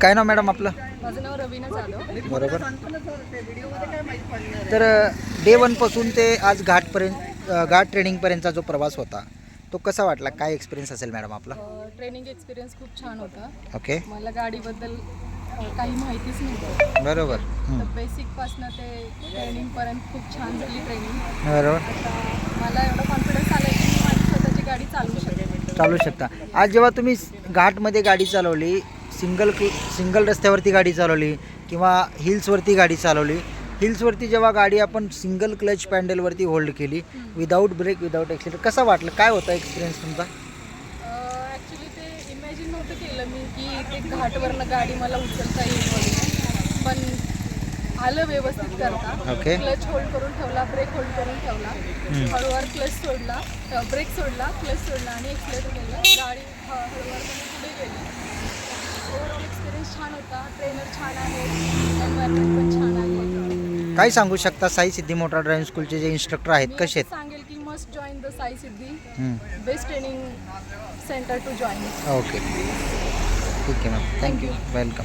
काय नाव मॅडम आपलं? माझं नाव रवीना जाधव. बरोबर. तर डे 1 पासून ते आज घाट ट्रेनिंगपर्यंतचा जो प्रवास होता तो कसा वाटला? काय एक्सपिरियन्स असेल मॅडम आपला? ट्रेनिंग एक्सपिरियन्स खूप छान होता. ओके. मला गाडीबद्दल काही माहितीच नव्हतं. बरोबर. तर बेसिकपासनं ते ट्रेनिंगपर्यंत खूप छान झाली ट्रेनिंग. बरोबर. आता मला एवढा कॉन्फिडन्स आला की मी माझी स्वतःची गाडी चालवू शकता. आज जेव्हा तुम्ही घाटमध्ये गाडी चालवली, सिंगल रस्त्यावरती गाडी चालवली किंवा हिल्सवरती गाडी चालवली, हिल्सवरती जेव्हा गाडी आपण सिंगल क्लच पॅन्डलवरती होल्ड केली, विदाऊट ब्रेक, विदाऊट ॲक्सिलेटर, कसा वाटलं? काय होता एक्सपिरियन्स तुमचा? ॲक्च्युली ते इमॅजिन नव्हतं केलं मी की ते घाटवरनं गाडी मला उचलता येईल वगैरे, पण आलं व्यवस्थित करता. ओके. क्लच होल्ड करून ठेवला, ब्रेक होल्ड करून ठेवला, हळूवार क्लच सोडला, ब्रेक सोडला, क्लच सोडला आणि एक्सिलेटर केलं, गाडी हळूवारपणे पुढे गेली. ओव्हरऑल एक्सपिरियन्स छान होता. ट्रेनर छान आहे, एन्व्हायरमेंट पण छान आहे. काय सांगू शकता? साई सिद्धी मोटार ड्रायव्हिंग स्कूलचे जे इन्स्ट्रक्टर आहेत कसे आहेत? सांगेल की must join the Sai Siddhi, best training centre to join. Okay, ठीक आहे मॅम. थँक्यू. वेलकम.